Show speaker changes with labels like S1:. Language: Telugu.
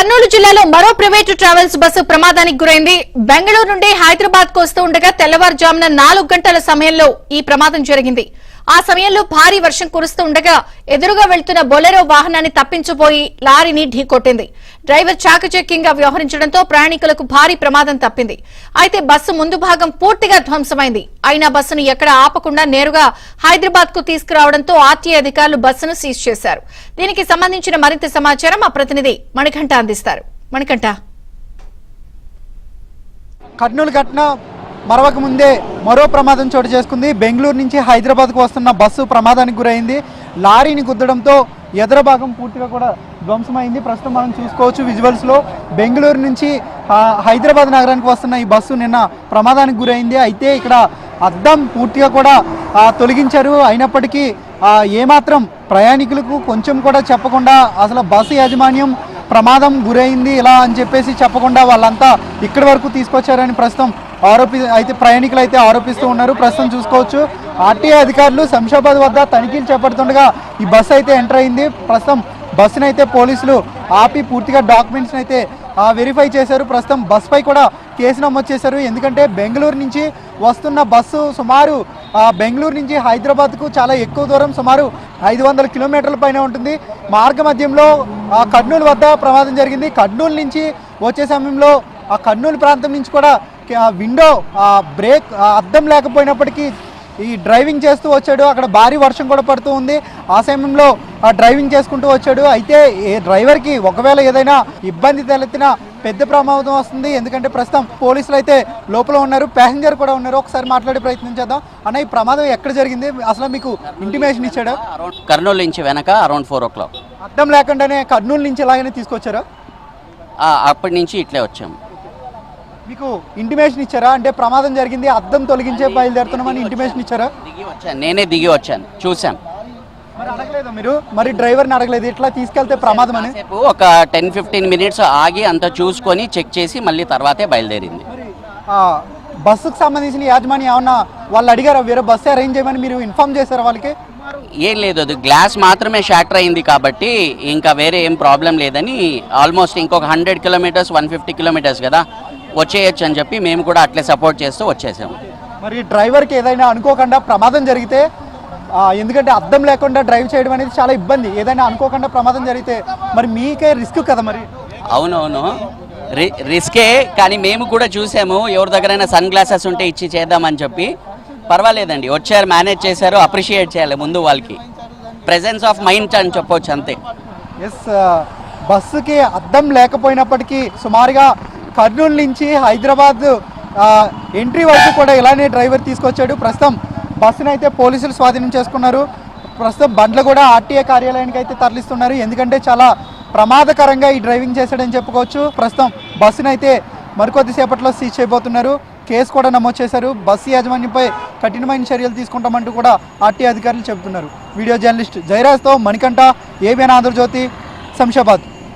S1: కర్నూలు జిల్లాలో మరో ప్రైవేటు ట్రావెల్స్ బస్సు ప్రమాదానికి గురైంది. బెంగళూరు నుండి హైదరాబాద్ కు వస్తూ ఉండగా తెల్లవారుజామున 4 గంటల సమయంలో ఈ ప్రమాదం జరిగింది. ఆ సమయంలో భారీ వర్షం కురుస్తూ ఉండగా ఎదురుగా వెళ్తున్న బొలెరో వాహనాన్ని తప్పించిపోయి లారీని ఢీకొట్టింది. డ్రైవర్ చాకచక్యంగా వ్యవహరించడంతో ప్రయాణికులకు భారీ ప్రమాదం తప్పింది. అయితే బస్సు ముందు భాగం పూర్తిగా ధ్వంసమైంది. అయినా బస్సును ఎక్కడ ఆపకుండా నేరుగా హైదరాబాద్ కు తీసుకురావడంతో ఆర్టీఏ అధికారులు బస్సును సీజ్ చేశారు. దీనికి సంబంధించిన మరింత సమాచారం మా ప్రతినిధి మణికంఠ అందిస్తారు. మణికంఠ,
S2: కర్నూలు ఘటన మరవక ముందే మరో ప్రమాదం చోటు చేసుకుంది. బెంగళూరు నుంచి హైదరాబాద్కు వస్తున్న బస్సు ప్రమాదానికి గురైంది. లారీని గుద్దడంతో ఎదుర భాగం పూర్తిగా కూడా ధ్వంసమైంది. ప్రస్తుతం మనం చూసుకోవచ్చు విజువల్స్లో బెంగళూరు నుంచి హైదరాబాద్ నగరానికి వస్తున్న ఈ బస్సు నిన్న ప్రమాదానికి గురైంది. అయితే ఇక్కడ అద్దం పూర్తిగా కూడా తొలగించారు. అయినప్పటికీ ఏమాత్రం ప్రయాణికులకు కొంచెం కూడా చెప్పకుండా అసలు బస్సు యాజమాన్యం ప్రమాదం గురైంది ఇలా అని చెప్పేసి చెప్పకుండా వాళ్ళంతా ఇక్కడి వరకు తీసుకొచ్చారని ప్రస్తుతం అయితే ప్రయాణికులు అయితే ఆరోపిస్తూ ఉన్నారు. ప్రస్తుతం చూసుకోవచ్చు ఆర్టీఏ అధికారులు శంషాబాద్ వద్ద తనిఖీలు చేపడుతుండగా ఈ బస్సు అయితే ఎంటర్ అయింది. ప్రస్తుతం బస్సును అయితే పోలీసులు ఆపి పూర్తిగా డాక్యుమెంట్స్ని అయితే వెరిఫై చేశారు. ప్రస్తుతం బస్సుపై కూడా కేసు నమోదు చేశారు. ఎందుకంటే బెంగళూరు నుంచి వస్తున్న బస్సు సుమారు బెంగళూరు నుంచి హైదరాబాద్కు చాలా ఎక్కువ దూరం, సుమారు 500 కిలోమీటర్ల పైన ఉంటుంది. మార్గ మధ్యంలో కర్నూలు వద్ద ప్రమాదం జరిగింది. కర్నూలు నుంచి వచ్చే సమయంలో ఆ కర్నూలు ప్రాంతం నుంచి కూడా విండో బ్రేక్ అద్దం లేకపోయినప్పటికీ ఈ డ్రైవింగ్ చేస్తూ వచ్చాడు. అక్కడ భారీ వర్షం కూడా పడుతూ ఉంది. ఆ సమయంలో డ్రైవింగ్ చేసుకుంటూ వచ్చాడు. అయితే డ్రైవర్కి ఒకవేళ ఏదైనా ఇబ్బంది తలెత్తినా పెద్ద ప్రమాదం వస్తుంది. ఎందుకంటే ప్రస్తుతం పోలీసులు అయితే లోపల ఉన్నారు, ప్యాసింజర్ కూడా ఉన్నారు. ఒకసారి మాట్లాడే ప్రయత్నం చేద్దాం. అన్న, ఈ ప్రమాదం ఎక్కడ జరిగింది? అసలు మీకు ఇంటిమేషన్ ఇచ్చాడు?
S3: కర్నూలు నుంచి వెనక అరౌండ్ 4 o'clock.
S2: అద్దం లేకుండానే కర్నూలు నుంచి ఎలాగైనా తీసుకొచ్చారా?
S3: అప్పటి నుంచి ఇట్లే వచ్చాము.
S2: మీకు ఇంటిమేషన్ ఇచ్చారా? అంటే ప్రమాదం జరిగింది, అద్దం తొలగించే బయలుదేరుతున్నామని ఇంటిమేషన్ ఇచ్చారా?
S3: నేనే దిగి వచ్చాను, చూసాం.
S2: మరి అడగలేదు మీరు? మరి డ్రైవర్ని అడగలేదు ఇట్లా తీసుకెళ్తే ప్రమాదం అని?
S3: ఒక 10-15 minutes ఆగి అంతా చూసుకొని చెక్ చేసి మళ్ళీ తర్వాతే బయలుదేరింది.
S2: బస్సుకు సంబంధించిన యాజమాన్యం ఏమన్నా వాళ్ళు అడిగారా వేరే బస్సు అరేంజ్ చేయమని మీరు ఇన్ఫార్మ్ చేశారా వాళ్ళకి?
S3: ఏం లేదు, అది గ్లాస్ మాత్రమే షాటర్ అయింది కాబట్టి ఇంకా వేరే ఏం ప్రాబ్లం లేదని ఆల్మోస్ట్ ఇంకొక 100 kilometers 150 kilometers కదా వచ్చేయచ్చు అని చెప్పి మేము కూడా అట్లే సపోర్ట్ చేస్తూ వచ్చేసాము.
S2: మరి డ్రైవర్కి ఏదైనా అనుకోకుండా ప్రమాదం జరిగితే, ఎందుకంటే అద్దం లేకుండా డ్రైవ్ చేయడం అనేది చాలా ఇబ్బంది, ఏదైనా అనుకోకుండా ప్రమాదం జరిగితే మరి మీకే రిస్క్ కదా? మరి
S3: అవునవును, రిస్కే, కానీ మేము కూడా చూసాము. ఎవరి దగ్గరైనా సన్ గ్లాసెస్ ఉంటే ఇచ్చి చేద్దామని చెప్పి పర్వాలేదండి, వచ్చారు, మేనేజ్ చేశారు. అప్రిషియేట్ చేయాలి ముందు వాళ్ళకి. ప్రెజెన్స్ ఆఫ్ మైండ్ అని చెప్పొచ్చు అంతే.
S2: ఎస్, బస్సుకి అద్దం లేకపోయినప్పటికీ సుమారుగా కర్నూలు నుంచి హైదరాబాద్ ఎంట్రీ వరకు కూడా ఇలానే డ్రైవర్ తీసుకొచ్చాడు. ప్రస్తుతం బస్సును అయితే పోలీసులు స్వాధీనం చేసుకున్నారు. ప్రస్తుతం బండ్లు కూడా ఆర్టీఏ కార్యాలయానికి అయితే తరలిస్తున్నారు. ఎందుకంటే చాలా ప్రమాదకరంగా ఈ డ్రైవింగ్ చేశాడని చెప్పుకోవచ్చు. ప్రస్తుతం బస్సును అయితే మరికొద్దిసేపట్లో సీజ్ చేయబోతున్నారు. కేసు కూడా నమోదు చేశారు. బస్సు యాజమాన్యంపై కఠినమైన చర్యలు తీసుకుంటామంటూ కూడా ఆర్టీఏ అధికారులు చెబుతున్నారు. వీడియో జర్నలిస్ట్ జయరాజ్తో మణికంఠ, ఏబిఎన్ ఆంధ్రజ్యోతి, శంషాబాద్.